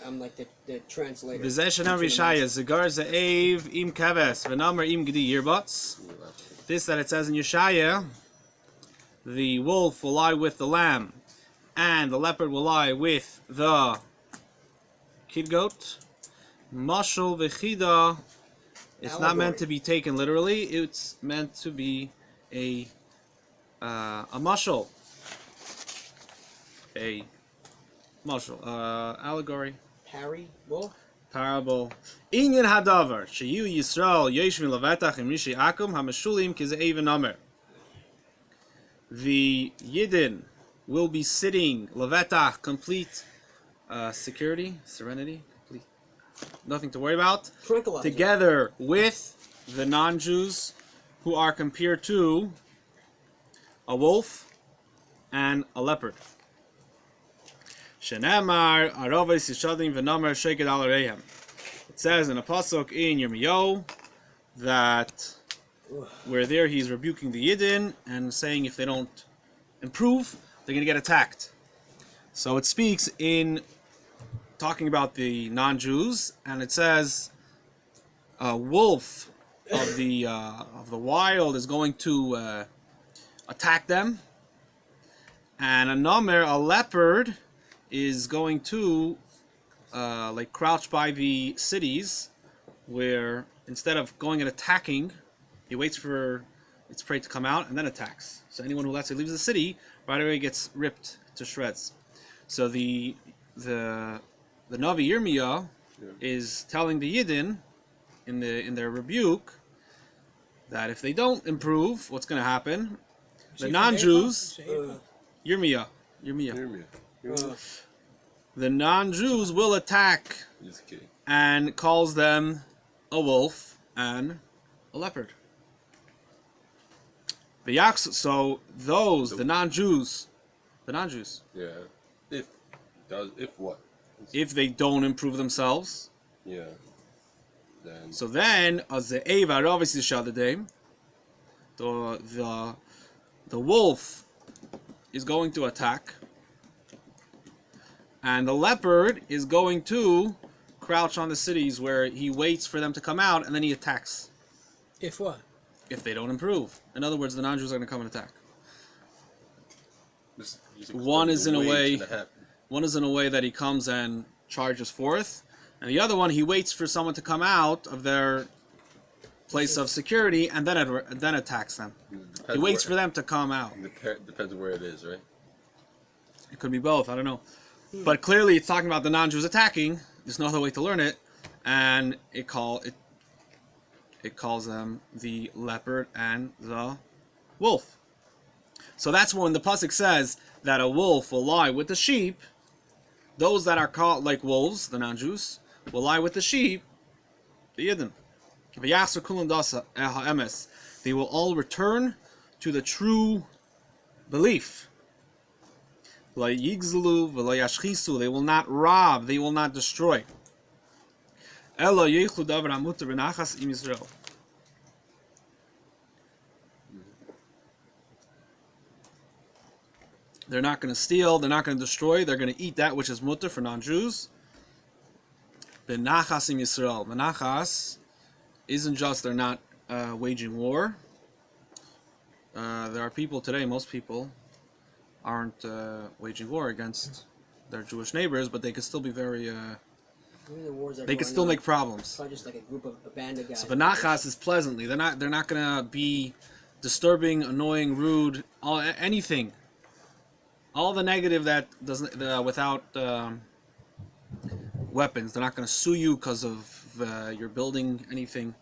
I'm like the translator. This that it says in Yeshaya, the wolf will lie with the lamb, and the leopard will lie with the kid goat. Mashal v'chida. It's not meant to be taken literally. It's meant to be a mashal, allegory. Parable. Inyan hadavar sheyu Yisrael yeshvin levetach imishi akum hamashulim kizeven amer. The Yidden will be sitting levetach, complete security, serenity, complete, nothing to worry about, together with the non-Jews who are compared to a wolf and a leopard. Shenemar aroves yishadim v'namer sheked al areihem. It says in a pasuk in Yirmiyahu that where there he's rebuking the Yidden and saying if they don't improve, they're going to get attacked. So it speaks in talking about the non-Jews, and it says a wolf of the wild is going to attack them, and a namer, a leopard, is going to like crouch by the cities, where instead of going and attacking, he waits for its prey to come out and then attacks. So anyone who let's say leaves the city right away gets ripped to shreds. So the Navi Yirmiyah is telling the Yidden in their rebuke that if they don't improve, what's going to happen? The non-Jews, Yirmiyah. The non-Jews will attack and calls them a wolf and a leopard. So those, the non-Jews. Yeah. If what? If they don't improve themselves. Yeah. Then. So then, as the Eva obviously Shadadim, the wolf is going to attack, and the leopard is going to crouch on the cities where he waits for them to come out, and then he attacks. If what? If they don't improve. In other words, the non-Jews are going to come and attack. One is in a way that he comes and charges forth, and the other one he waits for someone to come out of their place of security and then attacks them. He waits for them to come out. Depends on where it is, right? It could be both. I don't know. But clearly, it's talking about the non-Jews attacking. There's no other way to learn it, and it calls them the leopard and the wolf. So that's when the pasuk says that a wolf will lie with the sheep. Those that are called like wolves, the non-Jews, will lie with the sheep, the Yidden. They will all return to the true belief. They will not rob, they will not destroy. They're not going to steal, they're not going to destroy, they're going to eat that which is mutter for non-Jews. Benachas im Yisrael. Benachas isn't just they're not waging war. There are people today, most people aren't waging war against their Jewish neighbors, but they could still be very... they could still make problems. Probably just like a band of guys. So benachas is pleasantly. They're not going to be disturbing, annoying, rude, anything. All the negative that doesn't without weapons. They're not going to sue you because of your building anything.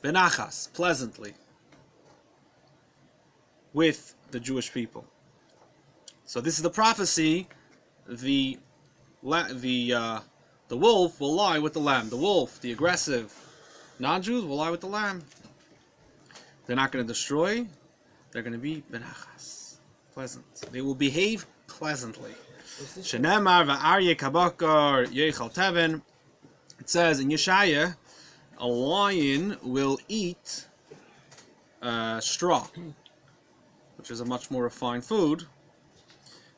Benachas, pleasantly, with the Jewish people. So this is the prophecy. The wolf will lie with the lamb. The wolf, the aggressive non-Jews, will lie with the lamb. They're not going to destroy. They're going to be benachas. Pleasant. They will behave pleasantly. Shenemar va'arye kabakar yechal teven. It says in Yeshaya, a lion will eat straw, which is a much more refined food.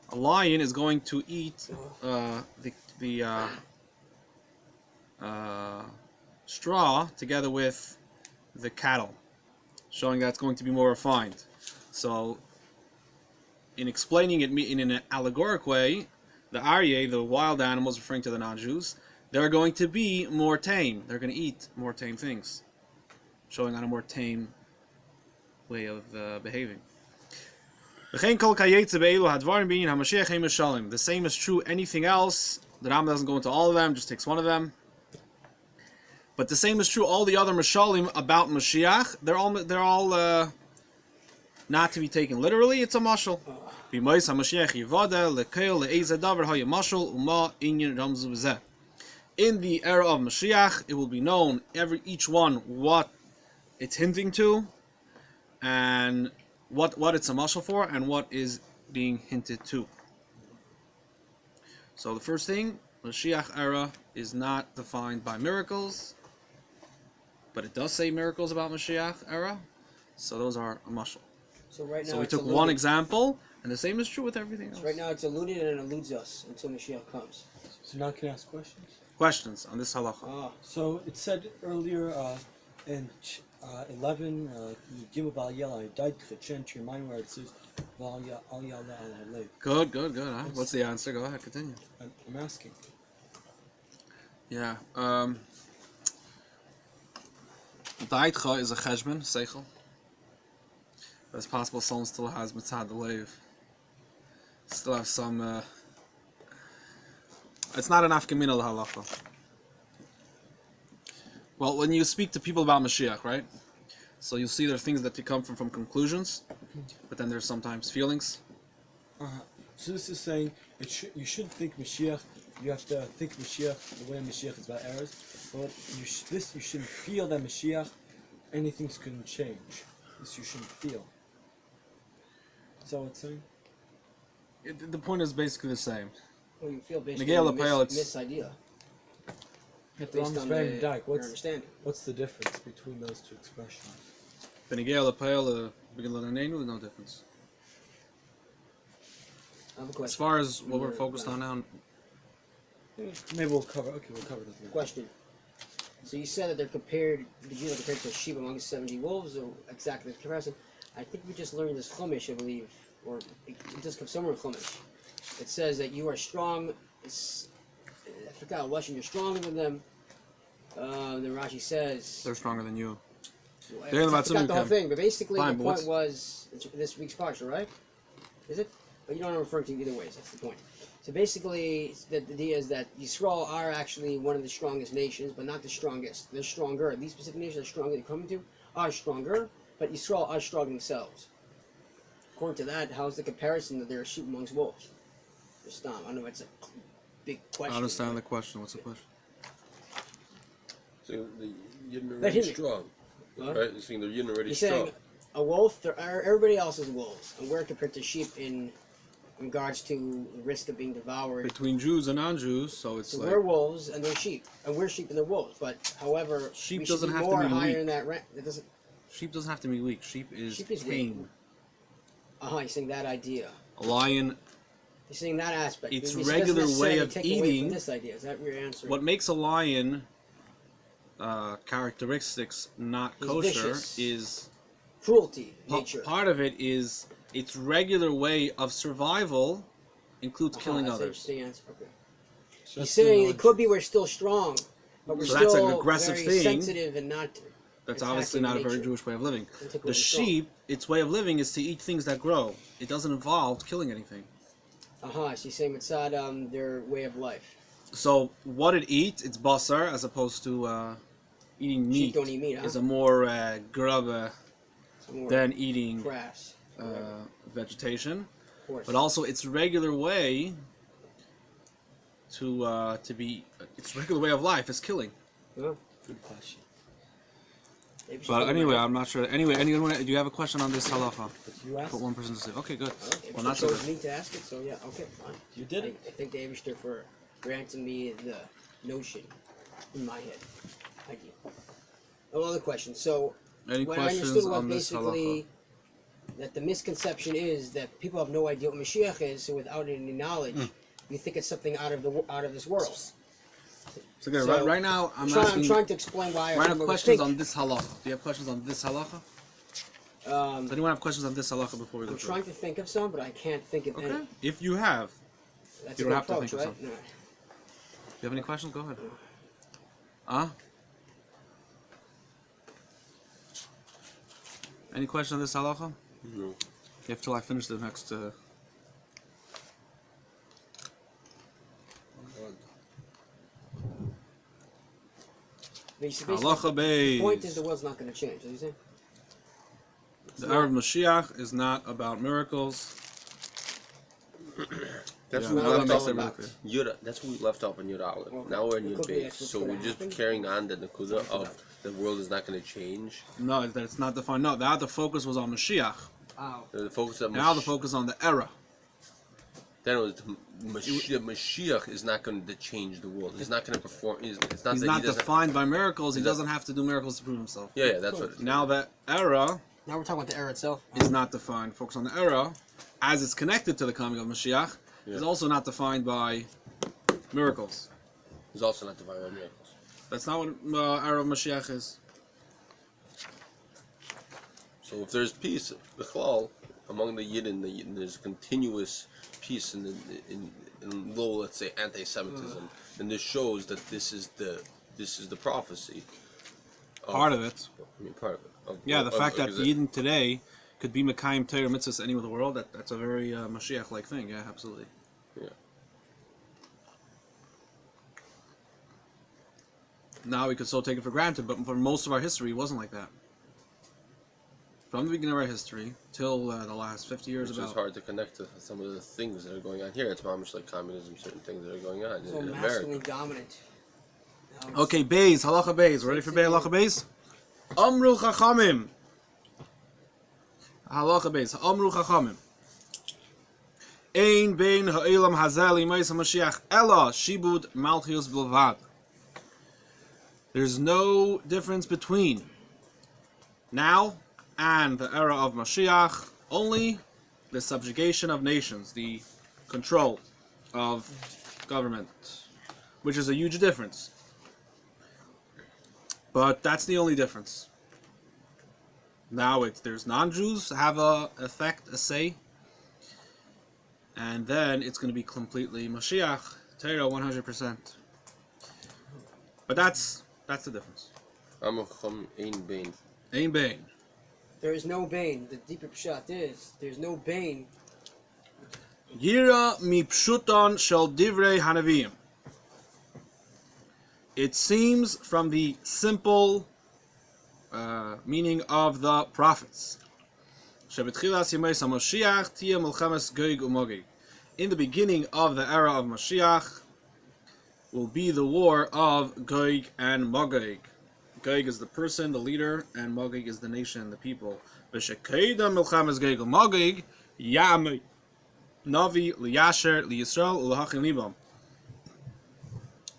A lion is going to eat the the straw together with the cattle, showing that it's going to be more refined. So, in explaining it in an allegoric way, the Aryeh, the wild animals referring to the non-Jews, they're going to be more tame. They're going to eat more tame things, showing on a more tame way of behaving. The same is true anything else. The Rambam doesn't go into all of them, just takes one of them. But the same is true all the other Mashalim about Moshiach. They're all not to be taken literally. It's a mashal. In the era of Mashiach, it will be known each one what it's hinting to, and what it's a mashal for, and what is being hinted to. So the first thing, Mashiach era is not defined by miracles, but it does say miracles about Mashiach era. So those are a mashal. So right now, So we it's took alluded. one example, and the same is true with everything else. So right now it's alluded and it eludes us until Moshiach comes. So now can I ask questions? Questions on this halacha? Ah, So it said earlier in 11, Gimel Val Yela, died Chen to remind where it says Val Yala Al Halev. Good. Huh? What's the answer? Go ahead, continue. I'm asking. Yeah. Daitcha is a cheshbon, seichel. But it's possible someone still has mitzad lev. Still have some. It's not an afkamina halacha. Well, when you speak to people about Mashiach, right? So you'll see there are things that come from conclusions, but then there's sometimes feelings. So this is saying you shouldn't think Mashiach. You have to think Mashiach the way Mashiach is about errors. But you shouldn't feel that Mashiach anything's going to change. This you shouldn't feel. Is that what it's saying? The point is basically the same. well, you feel basically Miguel a Apel, it's- miss idea. At Based on Very your Dyke, understanding. what's the difference between those two expressions? Benigel Apel, begin there's no difference. I have a As question. far as what we're focused on now, Maybe we'll cover. Okay, we'll cover that. Question. So you said that they're compared, the Jews are compared to a sheep among 70 wolves, or exactly the comparison. I think we just learned this Chumash, I believe, or it just comes somewhere in Chumash. It says that you are strong. I forgot what you're stronger than them. Then Rashi says. they're stronger than you. I They're about forgot the whole Simon thing, but basically Fine, the but point was it's this week's parsha, right? Is it? But you know what I'm referring to either ways. That's the point. So basically, the idea is that Yisrael are actually one of the strongest nations, but not the strongest. They're stronger. These specific nations are stronger. They're coming to are stronger, but Yisrael are strong themselves. According to that, how's the comparison that they're a sheep amongst wolves? Just I know it's a big question. I understand the question. What's the question? So the yin But already here- strong, Huh? right? You're saying the yin already He's strong. saying a wolf. Everybody else is wolves, and we're compared to sheep in regards to the risk of being devoured. Between Jews and non-Jews, so it's So like we're wolves and they're sheep, and we're sheep and they're wolves. But however, Sheep we should doesn't be have to more be higher weak. in that rank. It doesn't. sheep doesn't have to be weak. Sheep is Sheep is tame. You're saying that idea. A lion. You're saying that aspect. Its This doesn't regular necessarily way of take away eating- from this idea. Is that your answer? What makes a lion characteristics not He's kosher vicious. is Cruelty, nature. part of it is its regular way of survival includes killing that's an others. interesting answer. Okay. So He's that's the saying it logic. could be we're still strong, but we're So that's still an aggressive very thing. sensitive and not. That's attacking obviously not a very nature. Jewish way of living. And take The away strong. sheep, its way of living is to eat things that grow. It doesn't involve killing anything. So he's saying it's not their way of life. So what it eats, it's basar, as opposed to eating meat. Sheep don't eat meat, huh? Is a more grub Some more than eating grass. vegetation. Of course. But also its regular way to be its regular way of life is killing. Huh? Good question. Maybe she's But talking anyway, about- I'm not sure. Anyway, anyone, do you have a question on this halacha? But you asked. Put one person to say. Okay, good. Okay, Well, she not so chose good. me to ask it, so yeah, okay, fine. You did it. I thank the Abishter for granting me the notion in my head. Thank you. No other questions. So Any what I questions understood was on this halacha? basically that the misconception is that people have no idea what Mashiach is, so without any knowledge, You think it's something out of this world. So, again, So, right now, I'm I'm trying to explain why. Right I now, questions on this halacha. Do you have questions on this halacha? Does anyone have questions on this halacha before we go I'm through? trying to think of some, but I can't think of Okay. any. If you have, That's You a don't good have to approach, think of right? some. No. you have any questions? Go ahead. Any question on this halacha? No. If till I finish the next. Basically, Halacha the point beis. is the world's not going to change. Is you saying? The Arab Moshiach is not about miracles. That's Yeah, what now we that left makes off it in really clear. That's what we left off in Yud Aleph. Okay. Now we're in It Yud could be Beis. that's what's So gonna we're just happen. carrying on the Nakuda of the world is not going to change. No, that it's not defined. No, that the focus was on Mashiach. Oh. The focus of Now the focus on the era. Then it was Mashiach is not going to change the world. He's not going to perform. It's not He's that not he doesn't. defined by miracles. He He doesn't- doesn't have to do miracles to prove himself. Yeah, that's what it is. Now the era Now we're talking about the era itself. is not defined. Focus on the era, as it's connected to the coming of Mashiach, is Yeah. also not defined by miracles. He's also not divine by miracles. That's not what era of Mashiach is. So if there's peace, Bichlal, among the Yidden, there's continuous peace in low, let's say, anti-Semitism, and this shows that this is the prophecy. Part of it. I mean, part of it. Yeah, the fact that is the Yidden today could be Mekayim Torah mitzvahs anywhere in the world, that's a very Mashiach-like thing. Yeah, absolutely. Yeah. Now we could so take it for granted, but for most of our history, it wasn't like that. From the beginning of our history till the last 50 years, Which is about. hard to connect to some of the things that are going on here. It's mamish like communism, certain things that are going on So in masculine America. dominant. Okay, Beis, halacha Beis. Ready for Beis, halacha Beis? Amru chachamim. Halacha Beis. Amru chachamim. Ein bein ha'elam hazel imeis HaMashiach ela shibud malchius bilvad. There's no difference between now and the era of Mashiach, only the subjugation of nations, the control of government, which is a huge difference. But that's the only difference. Now there's non-Jews have a effect, a say, and then it's going to be completely Mashiach, Torah 100%. But that's the difference. Amacham ein bein. Ein bein. There is no bane. The deeper pshat is there's no bane. Yira mi pshuton shel divrei hanavim. It seems from the simple meaning of the prophets. Shebetchilas yemei Mashiach tia melchames Gog uMagog. In the beginning of the era of Mashiach will be the war of Gog and Magog. Gog is the person, the leader, and Magog is the nation, the people. V'shekeida melchames Gog uMagog yamei Navi liyasher liyisrael ulahachim libam.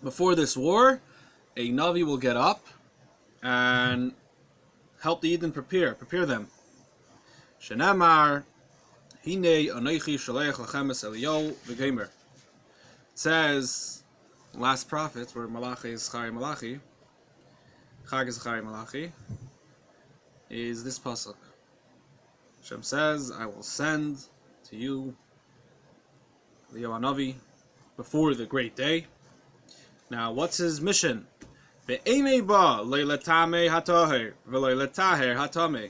Before this war, a Navi will get up and help the Eden prepare them. Shenamar Hine Anoichi Shaleach Lachem Es Eliyahu V'Gemer. It says, last prophets, where Malachi is Chari Malachi, Chag is Chari Malachi, is this pasuk. Hashem says, I will send to you Eliyahu Navi before the great day. Now, what's his mission? Ve'enei ba leilatame hataher v'leilataher hatame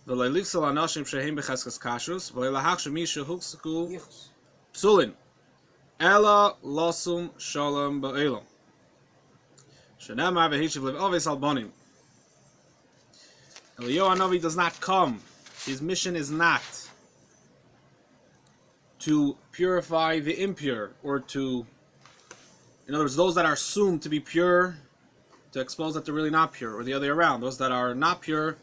v'leilifsal anashim shehem b'cheskes kashrus v'leilahach shemi shehuchsaku psulin ela losum shalom ba'elam shenamar v'hishiv lev aves albanim. Eliyahu Hanavi does not come. His mission is not to purify the impure, or to, in other words, those that are assumed to be pure, to expose that they're really not pure, or the other way around, those that are not pure,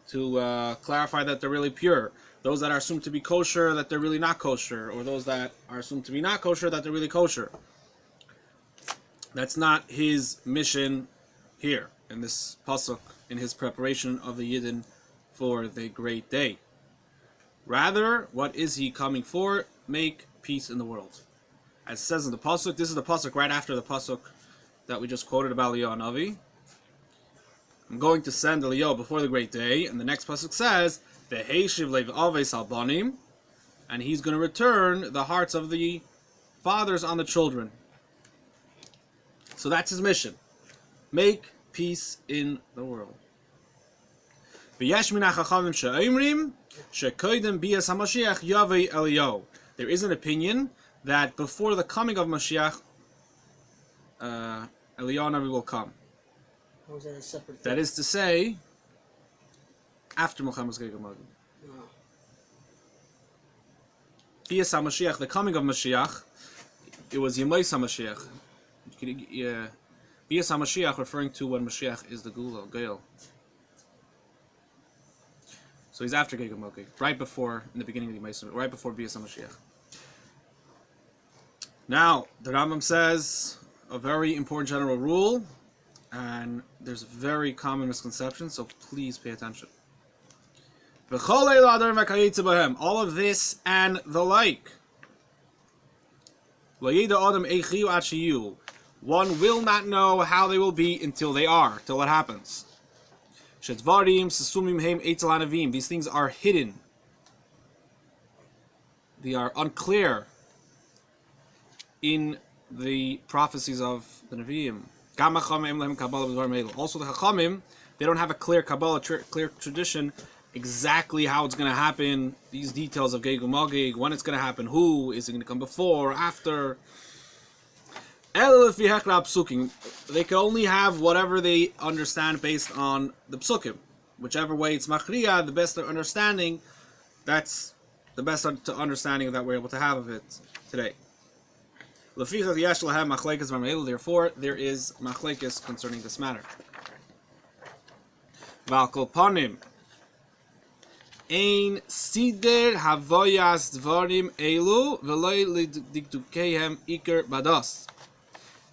to clarify that they're really pure, those that are assumed to be kosher, that they're really not kosher, or those that are assumed to be not kosher, that they're really kosher. That's not his mission here, in this pasuk, in his preparation of the Yidden for the great day. Rather, what is he coming for? Make peace in the world. As it says in the pasuk, this is the pasuk right after the pasuk that we just quoted about Eliyahu Navi. I'm going to send Eliyahu before the great day, and the next pasuk says, "V'heishiv le'v'aves albanim," and he's going to return the hearts of the fathers on the children. So that's his mission: make peace in the world. V'yesh min hachachamim she'omrim shekoidem bias haMashiach yavei Eliyahu. There is an opinion that before the coming of Moshiach, Eliyahu Navi will come. How is that a separate thing? That is to say, after Muhammad's Gog Magog. Oh. Bias HaMashiach, the coming of Mashiach, it was Yemais HaMashiach. Bias HaMashiach referring to when Mashiach is the Gula, Gael. So he's after Gog Magog, right before, in the beginning of Yemais, right before Bias HaMashiach. Now, the Rambam says a very important general rule, and there's a very common misconception, so please pay attention. All of this and the like. One will not know how they will be until they are, till it happens. These things are hidden. They are unclear in the prophecies of the Nevi'im. Also the Chachamim, they don't have a clear Kabbalah, clear tradition, exactly how it's going to happen, these details of Gog and Magog, when it's going to happen, who, is it going to come before, after. They can only have whatever they understand based on the psukim. Whichever way it's machriya, the best understanding, that's the best understanding that we're able to have of it today. Therefore, there is machlekes concerning this matter. Valkolpanim ein sider havoyas dvarim elu v'loy lidikdukehem iker badas.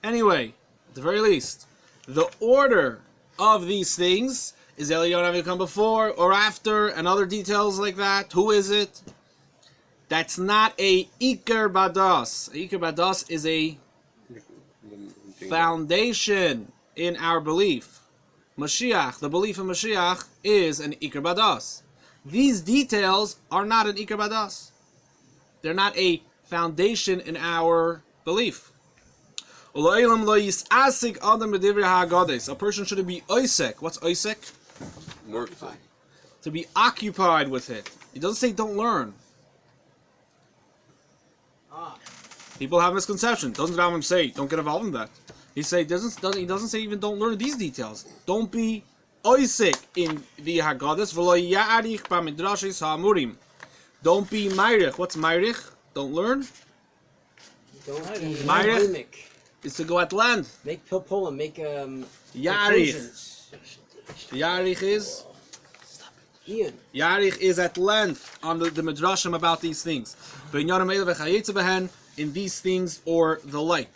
Anyway, at the very least, the order of these things is Eliyahu Navi come before or after, and other details like that. Who is it? That's not a Iker Badas. Iker Badas is a foundation in our belief. Mashiach, the belief in Mashiach, is an Iker Badas. These details are not an Iker Badas. They're not a foundation in our belief. A person shouldn't be oisek. What's oisek? Work. To be occupied with it. He doesn't say don't learn. People have misconceptions. Doesn't Rambam say don't get involved in that? He doesn't say even don't learn these details. Don't be oisek in the Haggadahs. Don't be mayrich. What's mayrich? Don't learn. Don't be Mayrich is to go at length. Make pilpul, make Yarich. conclusions. Yarich is. Ian. Yarich is at length on the midrashim about these things. In these things or the like.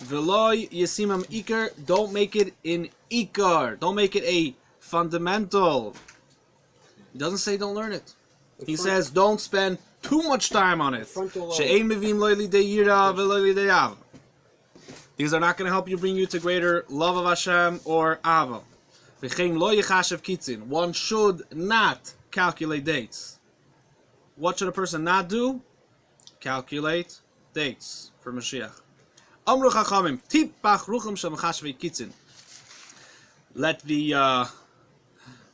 Veloy yesimam ikar. Don't make it in ikar. Don't make it a fundamental. He doesn't say don't learn it. He says don't spend too much time on it. These are not going to help you, bring you to greater love of Hashem or Ava. One should not calculate dates. What should a person not do? Calculate dates for Mashiach. Let the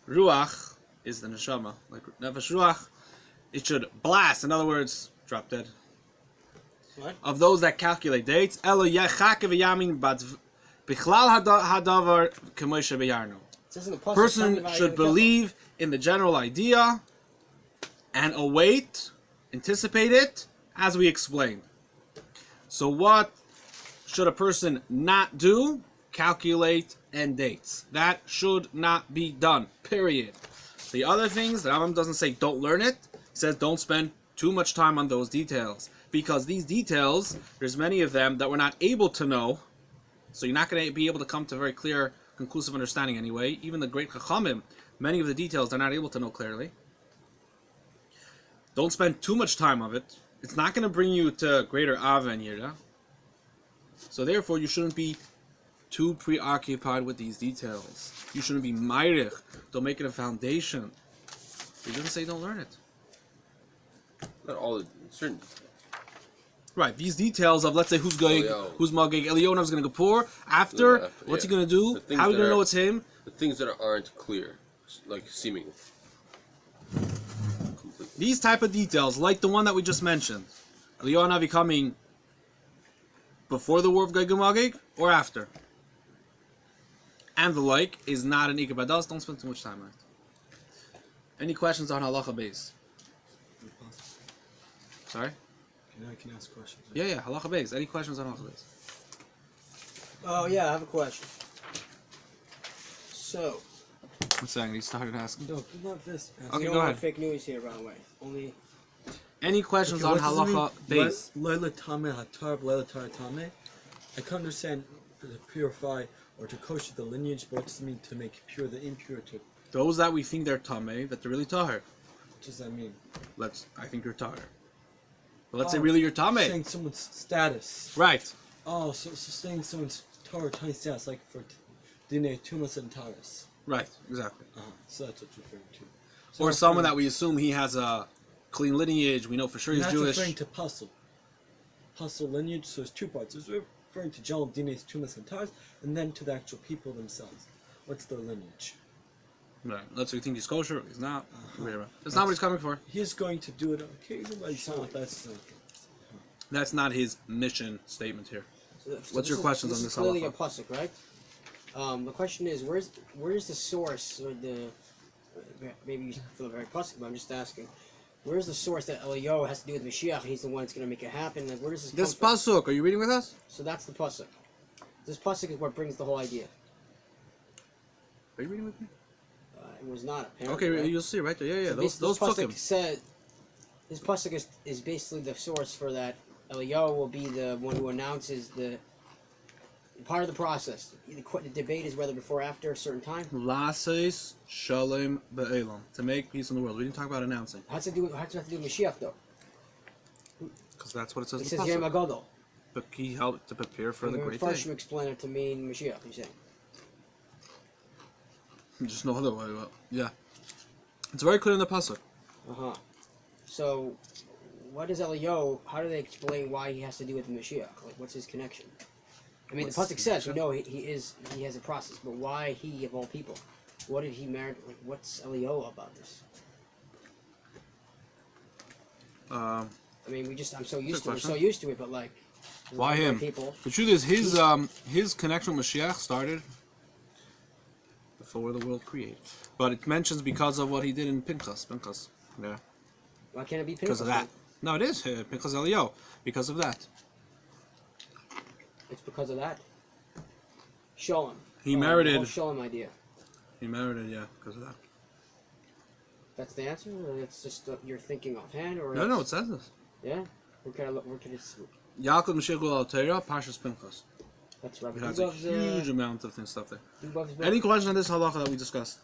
ruach is the neshama, like nefesh ruach. It should blast. In other words, drop dead. What? Of those that calculate dates, person should believe in the general idea and await, anticipate it, as we explained. So what should a person not do? Calculate end dates. That should not be done, period. The other things, the Rambam doesn't say don't learn it. He says don't spend too much time on those details. Because these details, there's many of them that we're not able to know. So you're not going to be able to come to a very clear, conclusive understanding anyway. Even the great Chachamim, many of the details they're not able to know clearly. Don't spend too much time on it. it's not going to bring you to greater Ava and Yira. So therefore, you shouldn't be too preoccupied with these details. You shouldn't be Meirich. Don't make it a foundation. He doesn't say don't learn it. Not all the certain. Right, these details of, let's say, who's going, who's Magig, Elionav's going to go poor. After, what's he going to do? How are we going to know it's him? The things that aren't clear, like seeming. These type of details, like the one that we just mentioned. Elionav becoming before the war of Gog and Magog or after? And the like is not an Ikabadas. Don't spend too much time on it. Any questions on Halacha base? Sorry? I can ask questions. Yeah, Halacha base. Any questions on Halacha base? Oh yeah, I have a question. So, I'm saying he started asking. No, not this. Okay, you go don't ahead. want fake news here, by the way. Only Any questions on Halacha base? Leila Tame Hatar, Leila Tar Tame. I can understand to purify or to kosher the lineage, but what does it mean to make pure the impure? Those that we think they're Tameh, that they're really Tahir. What does that mean? I think you're Tahir. But let's say really you're Tameh. Saying someone's status. Right. Oh, so saying someone's Torah tiny status, like for Dine, Tumas, and Taurus. Right, exactly. So that's what it's referring to. So Or someone that we assume he has a clean lineage, we know for sure he's that's Jewish. referring to Puzzle. Puzzle lineage, so there's two parts. It's referring to John, Dine, Tumas, and Taurus, and then to the actual people themselves. What's their lineage? Right. Let's say you think he's kosher, he's not. That's not what he's coming for. He's going to do it occasionally, so that's not. That's not his mission statement here. So What's your questions on this is clearly halacha? a pasuk, right? The question is, where's the source, or the maybe you feel very pasuk, but I'm just asking, where's the source that Eliyahu has to do with Mashiach? He's the one that's going to make it happen. Like, where does this come from? pasuk, are you reading with us? So that's the pasuk. This pasuk is what brings the whole idea. Are you reading with me? It was not apparently. Okay, right? you'll see right there. Yeah, So those took him. This pasuk is basically the source for that. Eliyahu will be the one who announces the part of the process. The debate is whether before or after a certain time. Lases shalom be'elam, to make peace in the world. We didn't talk about announcing. How's it have to do with Mashiach though? Because that's what it says It in says the Yom pasuk. HaGadol. But he helped to prepare for the great First day. you explain it to mean Mashiach, you're saying. Just no other way. Well, yeah. It's very clear in the pasuk. Uh-huh. So, what is Eliyahu, how do they explain why he has to do with the Mashiach? Like, what's his connection? I mean, What's the pasuk his says, we connection? know he has a process, but why he, of all people? What did he merit? Like, what's Eliyahu about this? I mean, I'm so used to it. We're question. so used to it, but like, Why him? People. The truth is, his connection with Mashiach started before the world created. But it mentions because of what he did in Pinchas. Yeah. Why can't it be Because of that. No, it is Pinchas Eliyahu. Because of that. It's because of that. Sholem. He The merited. whole Sholem idea. He merited, yeah, because of that. That's the answer, or it's just you're thinking offhand, or No, it says this. yeah. Where can I look? Where can it? Yaakov Mashiach Al Torah, Parshas Pinchas. That's right. It has a huge amount of stuff there. Any? Any questions on this halacha that we discussed?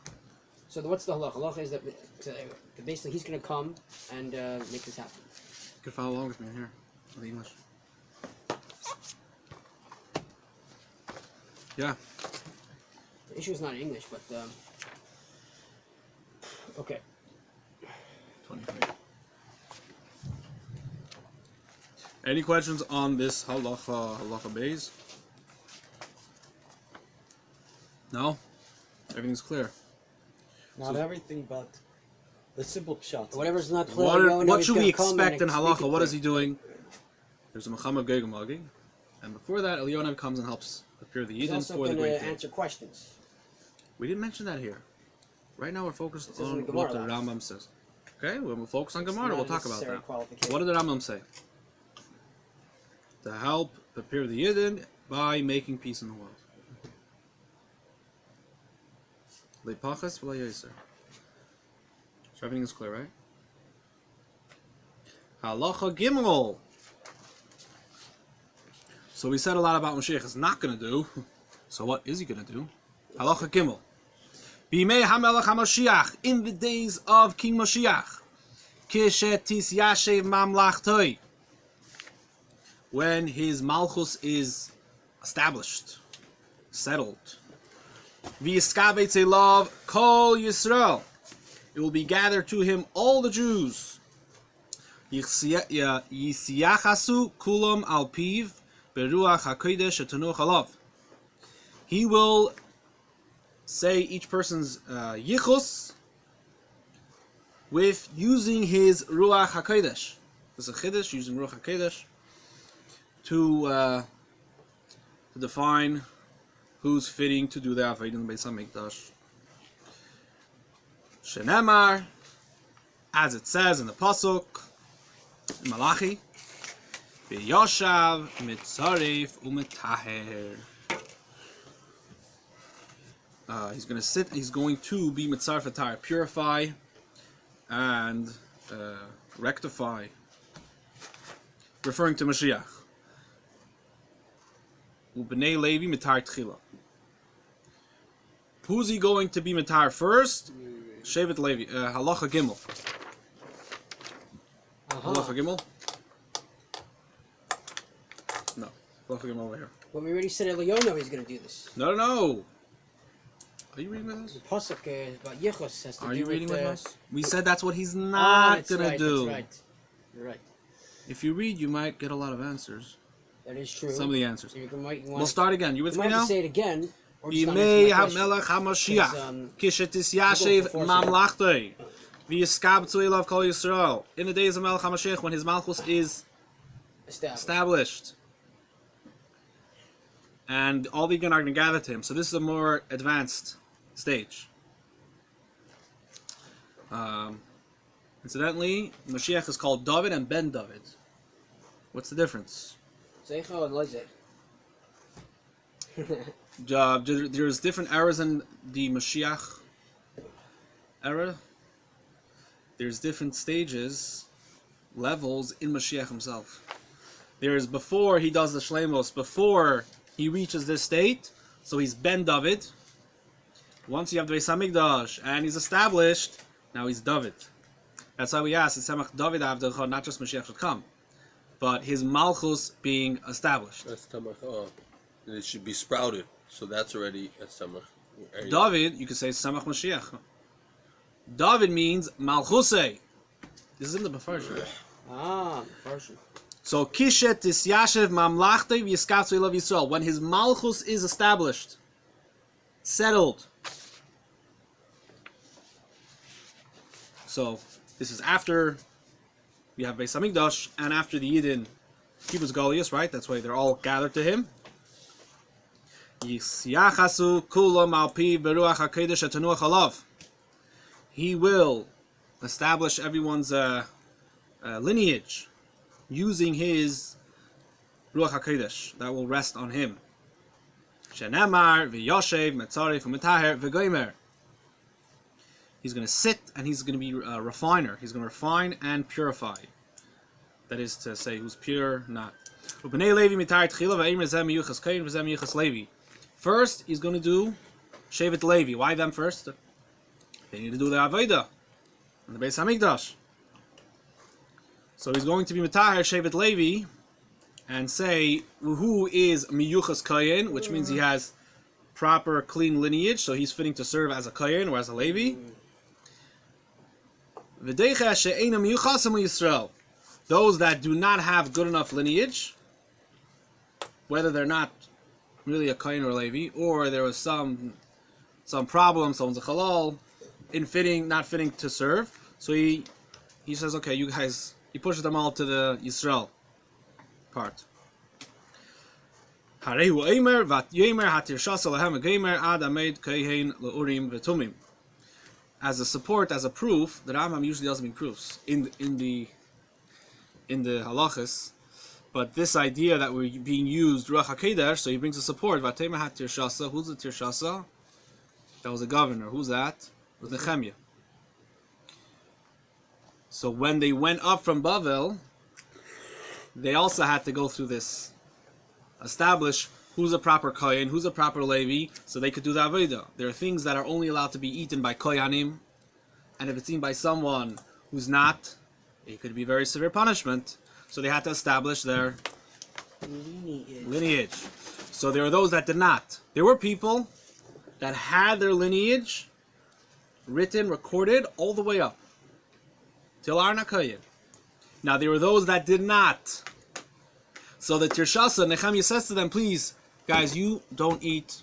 So what's the halacha? Halacha is that basically he's going to come and make this happen. You can follow along with me here in English. Yeah. The issue is not in English, but okay. 23. Any questions on this halacha base? No? Everything's clear. Not everything, but the simple pshat. Whatever's not clear. What should we expect in halacha? What is he doing? There's a Muhammad Gog and Magog, and before that, Elionav comes and helps prepare the He's Yidden also for the going great to day. answer questions. We didn't mention that here. Right now, we're focused says in on the what the Gemara. Rambam says. Okay, when we'll focus on It's Gemara, not we'll a talk about necessary that. qualification. What did the Rambam say? To help prepare the Yidden by making peace in the world. Leipachas v'la yoser. So everything is clear, right? Halacha Gimel. So we said a lot about what Moshiach is not going to do. So what is he going to do? Halacha Gimel. Bimei HaMelech HaMoshiach, in the days of King Moshiach, Kishetis Yashev Mamlachtoi, when his malchus is established, settled. V'yiskabetze love kol Yisrael. It will be gathered to him all the Jews. Yisiyachasu kulam al piv beruach hakodesh etanuch alav. He will say each person's yichus with using his ruach hakodesh. This is a chiddush, using ruach hakodesh to define who's fitting to do the avodah in the Beis Hamikdash. Shenemar, as it says in the pasuk in Malachi, v'yoshav mitzaref u'metaher. He's going to sit. He's going to be mitzaref atar, purify and rectify, referring to Moshiach. U'bnei Levi mitar tchila. Who's he going to be mitar first? Shevet Levi. Halacha Gimel. Halacha Gimel? No. Halacha Gimel over here. Well, we already said Eliyahu he's going to do this. No. Are you reading with us? The pasuk about Yichus has to Are do you with... reading with us? We said that's what he's not going to do. That's right. You're right. If you read, you might get a lot of answers. That is true. Some of the answers. You might We'll start again. You with me might have now? to say it again. Or just not Yimei answer my HaMelech HaMashiach Kishetis Yashev I'll go for Mamlachtei V'yiskabtzu Elav Kol Yisrael. In the days of Melech HaMashiach, when his Malchus is established, and all the Yidden are going to gather to him. So this is a more advanced stage. Incidentally, Moshiach is called David and Ben David. What's the difference? Zeicha and Lozeh. There's different eras in the Moshiach era. There's different stages, levels in Moshiach himself. There's before he does the Shlemos, before he reaches this state, so he's Ben David. Once you have the Beis Hamikdash and he's established, now he's David. That's why we ask, it's Semach David Avdecha, not just Moshiach should come, but his Malchus being established. That's Tamach. And it should be sprouted. So that's already a Samach. David, you could say Samach Mashiach. David means Malchusei. This is in the Mefarshim. Mefarshim. So Kishet Tisyashev Mamlachtei V'yiskatzu Elav Yisrael. When his Malchus is established, settled. So this is after we have Beis Hamikdash and after the Yidden Kibbutz Goliath, right? That's why they're all gathered to him. Yisyachasu kulam al pi beruach hakodesh etanuach alav. He will establish everyone's lineage using his ruach hakodesh that will rest on him. Shenemar v'yoshev metzaref u'metaher v'goymer. He's going to sit and he's going to be a refiner. He's going to refine and purify. That is to say, who's pure, not. U'bnei Levi mitar tchila v'eimer zeh miyuchas kohen v'zeh miyuchas Levi. First, he's going to do Shevet Levi. Why them first? They need to do the Avodah in the Beis Hamikdash. So he's going to be Metaher Shevet Levi and say who is Miyuchas Kohen, which means he has proper, clean lineage, so he's fitting to serve as a Kohen or as a Levi. V'deicha she'ena miyuchasem Yisrael. Those that do not have good enough lineage, whether they're not really a Kohen or a Levi, or there was some problem, someone's a halal, in fitting, not fitting to serve. So he says, okay, you guys, he pushes them all to the Yisrael part. Harehu eimer vat yemer hatirshas alehem geimer ad amed kohen leurim v'tumim. As a support, as a proof, the Rambam usually doesn't bring proofs in the halachas. But this idea that we're being used, Ruach HaKodesh, so he brings a support. Vatema HaTirshasa. Who's the Tirshasa? That was a governor. Who's that? It was Nehemiah. So when they went up from Bavel, they also had to go through this. Establish who's a proper Kohen, who's a proper Levi, so they could do the Avodah. There are things that are only allowed to be eaten by Kohanim, and if it's eaten by someone who's not, it could be very severe punishment. So they had to establish their Lineage. So there are those that did not. There were people that had their lineage written, recorded, all the way up till Arna Kohen. Now there were those that did not. So the Tirshasa, Nehemiah says to them, please, guys, you don't eat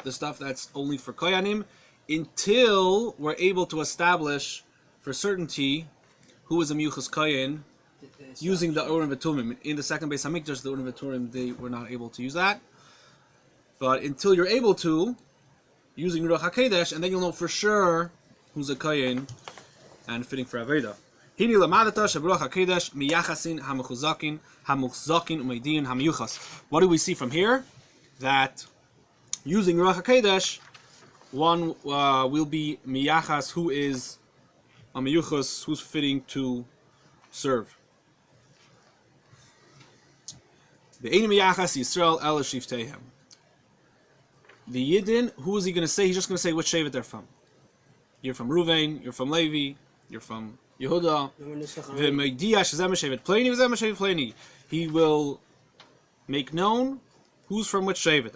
the stuff that's only for Koyanim until we're able to establish for certainty who is a Miyuchas Kohen using the Urim V'Tumim. In the second Beis HaMikdash, the Urim V'Tumim, they were not able to use that. But until you're able to, using Ruach HaKodesh, and then you'll know for sure who's a Kohen and fitting for Aveda. Hini lamadata sheberuach hakodesh miyachasin hamechuzakin hamuchzakin umeidin hamiyuchas. What do we see from here? That using Ruach HaKodesh, one will be miyachas, who is a miyuchas, who's fitting to serve. The Ein miyachas Yisrael el shivteihem. The Yidden, who is he going to say? He's just going to say which Shevet they're from. You're from Ruvain, you're from Levi, you're from Yehuda. He will make known who's from which Shevet.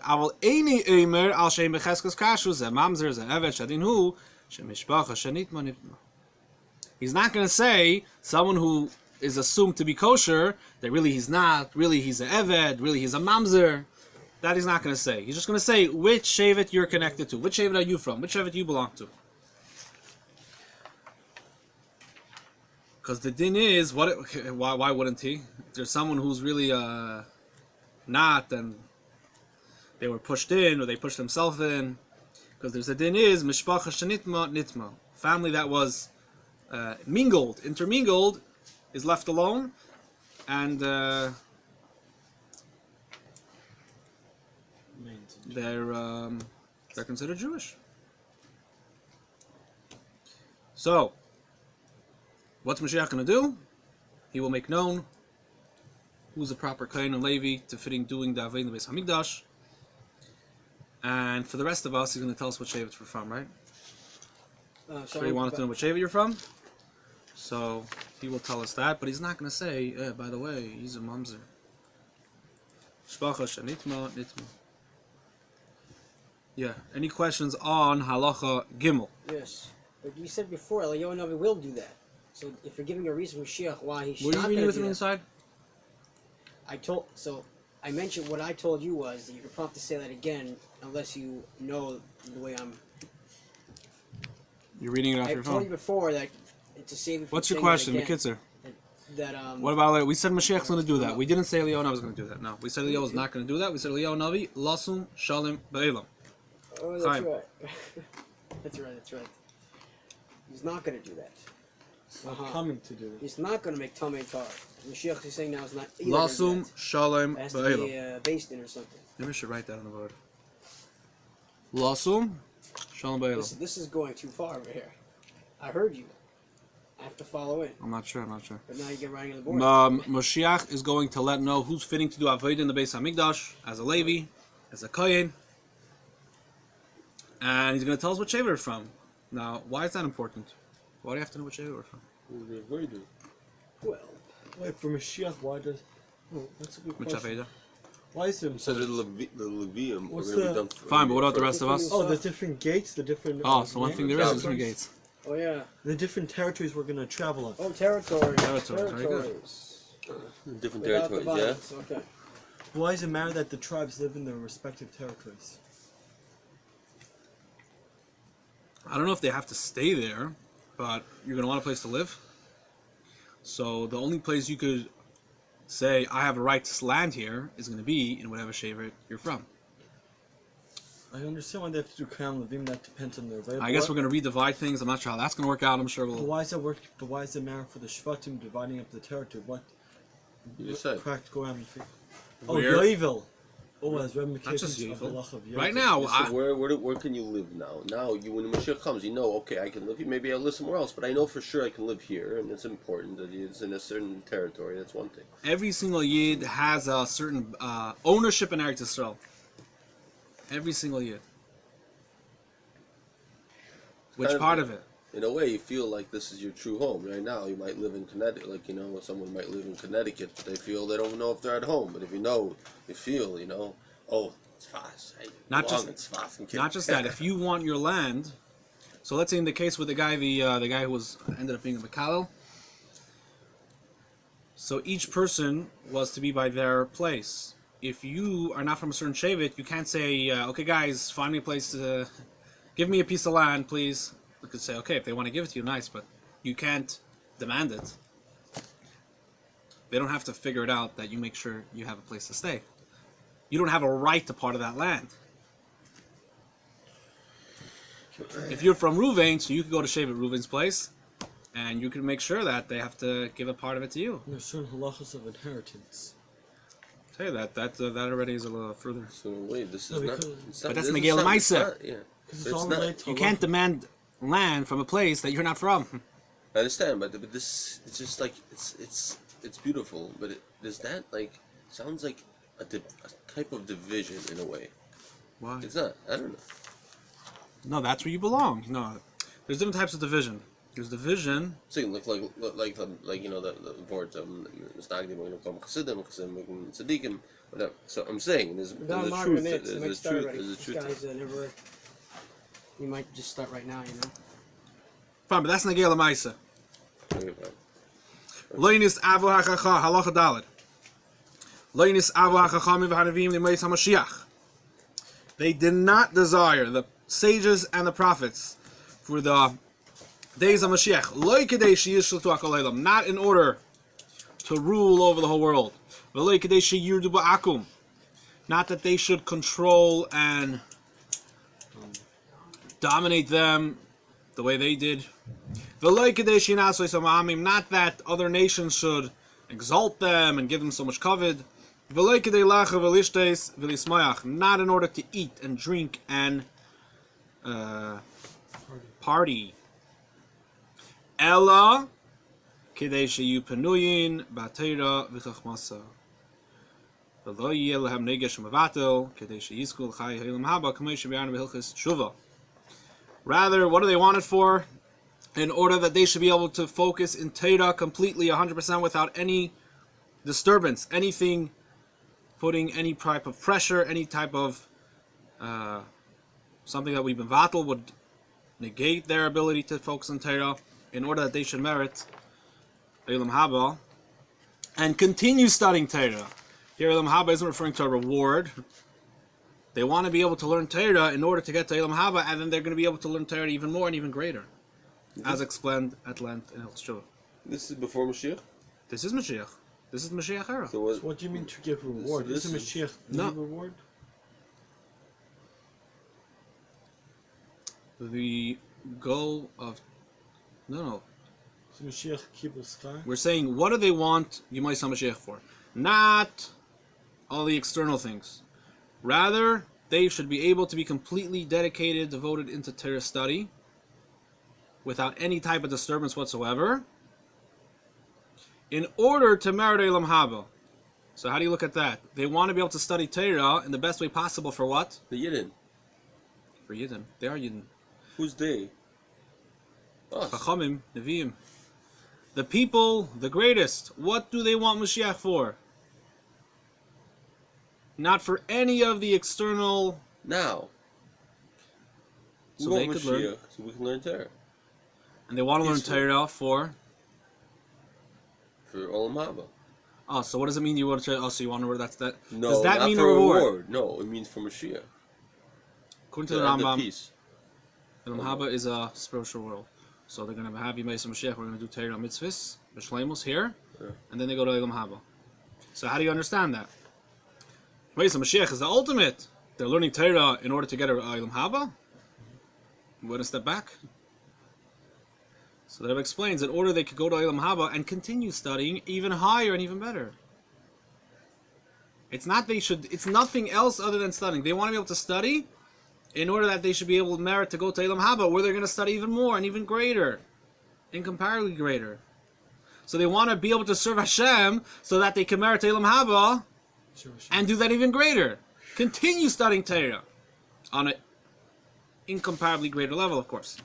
He's not going to say someone who is assumed to be kosher, that really he's not, really he's an Eved, really he's a Mamzer. That he's not going to say. He's just going to say which Shevet you're connected to. Which Shevet are you from? Which Shevet you belong to? Because the din is, why wouldn't he? If there's someone who's really not, and they were pushed in, or they pushed themselves in. Because there's a din is, mishpacha shenitma nitma. Family that was intermingled, is left alone, and they're considered Jewish. So, what's Moshiach going to do? He will make known who's the proper Kohen and Levi to fitting doing the Avei in the Beis HaMikdash. And for the rest of us, he's going to tell us what Shevet we're from, right? So he wanted to know what Shevet you're from. So he will tell us that, but he's not going to say, by the way, he's a Mamzer. Shpacha shenitma nitma. Yeah. Any questions on Halacha Gimel? Yes. But you said before, Eliyahu Navi will do that. So if you're giving a reason for Mashiach why he should Were you not reading do with him that, inside? I mentioned what I told you was that you're prompt to say that again unless you know the way I'm. You're reading it off I your told phone. you before that to save it. From What's your saying that question, again, Mikitzer? That What about we said Mashiach's going to do that. We didn't say Eliyahu Navi was going to do that. No, we said Eliyahu was not going to do that. We said Eliyahu Navi lasum shalim be'elam. Oh, that's Chaim. right. That's right. He's not going to do that. Not coming to do it. He's not going to make Tomei Tar. Mashiach is saying now is not either. Lasum shalim It has to be'elam. be based in or something. Maybe I should write that on the board. Lasum shalim be'elam. This is going too far over here. I heard you. I have to follow in. I'm not sure. But now you get writing on the board. Moshiach is going to let know who's fitting to do Avodah in the Beis HaMikdash as a Levi, as a Kohen, and he's going to tell us what Shevet we're from. Now, why is that important? Why do you have to know what Shevet we're from? Well, Like for Mashiach, why does? Oh, that's a good Which question. Avodah? Why is it? So the Levium are What's going to be the- done for Fine, but what about the rest of us? Oh, the different gates, the different. Oh, so one thing there is territories. different gates. oh yeah. The different territories we're gonna travel on. Oh, territories. Territories, very good. different Without the territories, yeah? violence. Okay. Why is it matter that the tribes live in their respective territories? I don't know if they have to stay there, but you're going to want a place to live. So the only place you could say, I have a right to land here, is going to be in whatever Shevet you're from. I understand why they have to do Kram Levim. That depends on their available. I guess we're going to redivide things. I'm not sure how that's going to work out. I'm sure But we'll... why is that work? But why is it matter for the Shvatim dividing up the territory? What? You just said. Practical and Oh, Where- Yovel. Oh, as Rebbe Not just Mikhail of the Yovel. Lach of Yovel. Right now, So where can you live now? Now, when the Mashiach comes, you know, okay, I can live here. Maybe I'll live somewhere else, but I know for sure I can live here, and it's important that it's in a certain territory. That's one thing. every single Yid has a certain ownership in Eretz Yisrael. Every single Yid. Which Kind of- part of it? in a way, you feel like this is your true home. Right now, you might live in Connecticut, like, you know, someone might live in Connecticut, but they feel they don't know if they're at home. But if you know, you feel, you know, oh, it's fast. Hey, Not just that. If you want your land, so let's say in the case with the guy who was ended up being a Makalo. So each person was to be by their place. If you are not from a certain Shevet, you can't say, okay, guys, find me a place to give me a piece of land, please. We could say, okay, if they want to give it to you, nice, but you can't demand it. They don't have to figure it out that you make sure you have a place to stay. You don't have a right to part of that land. If you're from Ruvain, so you could go to Shevet Ruvain's place, and you can make sure that they have to give a part of it to you. There's certain halachas of inheritance. Tell you that already is a little further. So wait, this is No, not. because- It's not But that's this is Megillah not- Maisa. Yeah. Because It's it's all not- related to You can't halacha. demand land from a place that you're not from. I understand, but this it's just like it's beautiful, but does that like sounds like a type of division in a way? Why? It's not. I don't know. No, that's where you belong. No, there's different types of division. There's division. Saying like you know the words Nastagdim, we're gonna come Chassidim, Tzaddikim, whatever. So I'm saying there's Without a Mark truth. minutes, There's it might a start truth. already. There's a This truth. guy's never. He might just start right now, you know. Fine, but that's Negela Maisa. Okay, fine. Loinis Avu HaChacha Halacha Daled. Loinis Avu HaChachamim v'Hanavim L'Meis HaMashiach. They did not desire the sages and the prophets for the days of Mashiach. Loi kedei sheyishlatu hakol ha'olam. Not in order to rule over the whole world. V'loi kedei sheyirdu ba'akum. Not that they should control and dominate them the way they did. Not that other nations should exalt them and give them so much kavod. Not in order to eat and drink and party. Ella כדי שיהיו פנויים בתורה וחוכמתה. ולא יהיה להם רגש מבטל, כדי שיזכו לחיי העולם הבא, כמו שביארנו בהלכות תשובה. Rather, what do they want it for? In order that they should be able to focus in Torah completely, 100% without any disturbance, anything putting any type of pressure, any type of something that we've been vatal would negate their ability to focus on Torah, in order that they should merit Eilam Haba and continue studying Torah. Here, Eilam Haba isn't referring to a reward. They want to be able to learn Torah in order to get to Eilam Haba, and then they're going to be able to learn Torah even more and even greater, as explained at length in Hilchos Shuvah. This is before Mashiach? This is Mashiach. This is Mashiach era. So So what do you mean to give reward? So this Isn't is- Mashiach No. the reward? The goal of... No. So Mashiach Kibbutz Sky? We're saying, what do they want Yemai HaMashiach for? Not all the external things. Rather, they should be able to be completely dedicated, devoted into Torah study, without any type of disturbance whatsoever, in order to merit Eilam Haba. So how do you look at that? They want to be able to study Torah in the best way possible for what? the Yidden. For Yidden. They are Yidden. Who's they? Us. Chachamim, Nevi'im. The people, the greatest. What do they want Mashiach for? Not for any of the external... Now. We So want they could learn. Mashiach, so we can learn Torah. And they want to learn Peaceful. Torah for... For Olam Haba. Oh, so what does it mean you want to... Oh, so you want to... That's that... No, does that not mean for a reward? No, it means for Mashiach. According to To the end the Rambam, peace. Eilam Haba is a spiritual world. So they're going to have Yemei Mashiach. We're going to do Torah mitzvahs, B'Shleimus here, Yeah. and then they go to Eilam Haba. So how do you understand that? Yemei Mashiach is the ultimate. They're learning Torah in order to get a Eilam Haba? You want to step back? So that explains, in order they could go to Eilam Haba and continue studying even higher and even better. It's not they should, it's nothing else other than studying. They want to be able to study in order that they should be able to merit to go to Eilam Haba, where they're going to study even more and even greater, incomparably greater. So they want to be able to serve Hashem so that they can merit Eilam Haba Sure. and do that even greater. Continue studying Torah on an incomparably greater level, of course.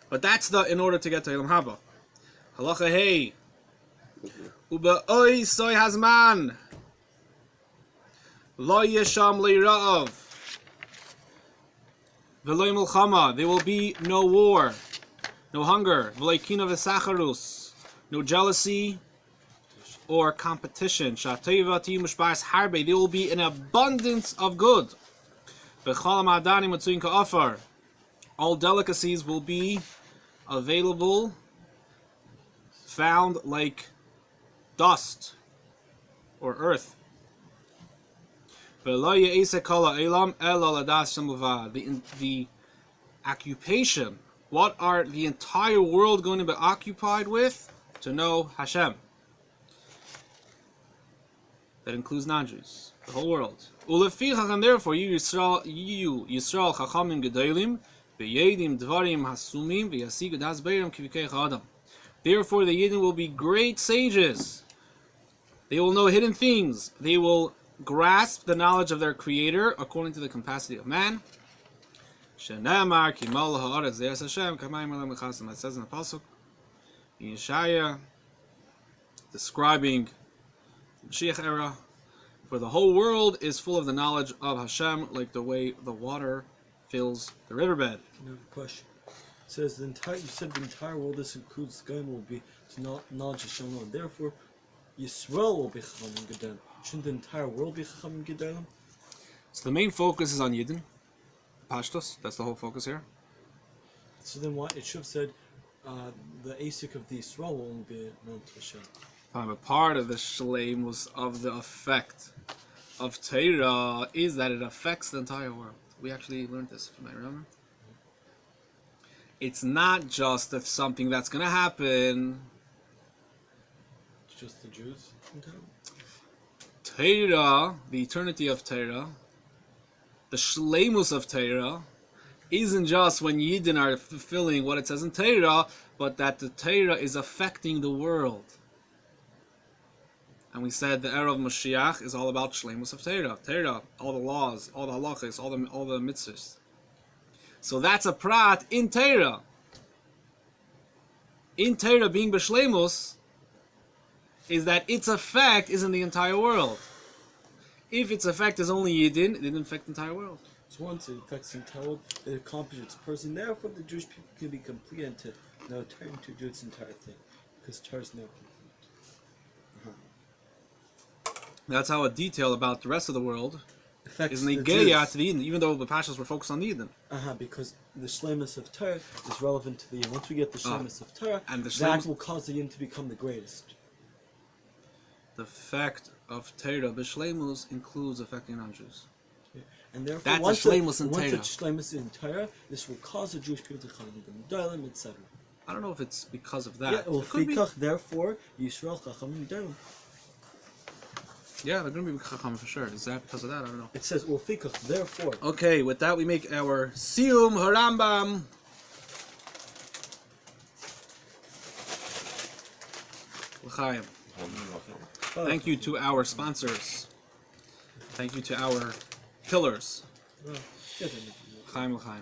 But that's in order to get to Ilam Haba. Halacha hey. Uba oi soy hazman. Lo yesham le'ra'av. V'lo milchama. There will be no war, no hunger. V'lo kina v'sacharus. No jealousy or competition. Shateva ti mushbas harbe. There will be an abundance of good. B'chol ma'adani matzuin ka'afar. All delicacies will be available, found like dust or earth. The occupation, what are the entire world going to be occupied with? To know Hashem. That includes non-Jews, the whole world. And therefore, you Yisrael Chachamim Gedolim, Beyedim Dvarim Hasumim, V'yasigu Das Beiram Kivikei Adam. Therefore, the Yidden will be great sages. They will know hidden things. They will grasp the knowledge of their Creator according to the capacity of man. Shenamar Kimal Haaretz De'as Hashem Kamayim Elam Mechasim. It says in the pasuk in Yeshaya, describing the Moshiach era, for the whole world is full of the knowledge of Hashem, like the way the water fills the riverbed. Another question. It says you said the entire world, this includes the Goyim, will be to knowledge of Hashem, and therefore Yisrael will be Chachamim Gedolim. Shouldn't the entire world be Chachamim Gedolim? So the main focus is on Yidden, Pashtos. That's the whole focus here. So then why it should have said the Asik of the Yisrael will only be known to Hashem. But part of the shleim was of the effect of Torah is that it affects the entire world. We actually learned this from Rambam. It's not just if something that's going to happen. It's just the Jews. Torah, the eternity of Torah, the shleimus of Torah, isn't just when Yidden are fulfilling what it says in Torah, but that the Torah is affecting the world. And we said the era of Moshiach is all about shleimus of Torah. Torah, all the laws, all the halachas, all the mitzvahs. So that's a prat in Torah. In Torah being b'shleimus is that its effect is in the entire world. If its effect is only Yidden, it didn't affect the entire world. So once it affects the entire world, it accomplishes its person. Therefore, the Jewish people can be complete and to now turn to do its entire thing, because Torah is now complete. That's how a detail about the rest of the world Affects is the negeya Jews. to the Yidden, even though the Pashas were focused on the Yidden. Because the shleimus of Torah is relevant to the Yidden. Once we get the shleimus of Torah, And the that shleimus- will cause the Yidden to become the greatest. The effect of Torah b'shleimus includes affecting non-Jews. And therefore, That's once a shleimus in once Torah. it's shleimus in Torah, this will cause the Jewish people to come to Gedolim, etc. I don't know if it's because of that. Yeah, well, It could be. therefore, Yisrael Chachamim Gedolim. Yeah, they're going to be Chacham for sure. Is that because of that? I don't know. It says, therefore. Okay, with that we make our Siyum Rambam. L'chaim. Thank you to our sponsors. Thank you to our pillars. Well, yeah, then- L'chaim, l'chaim.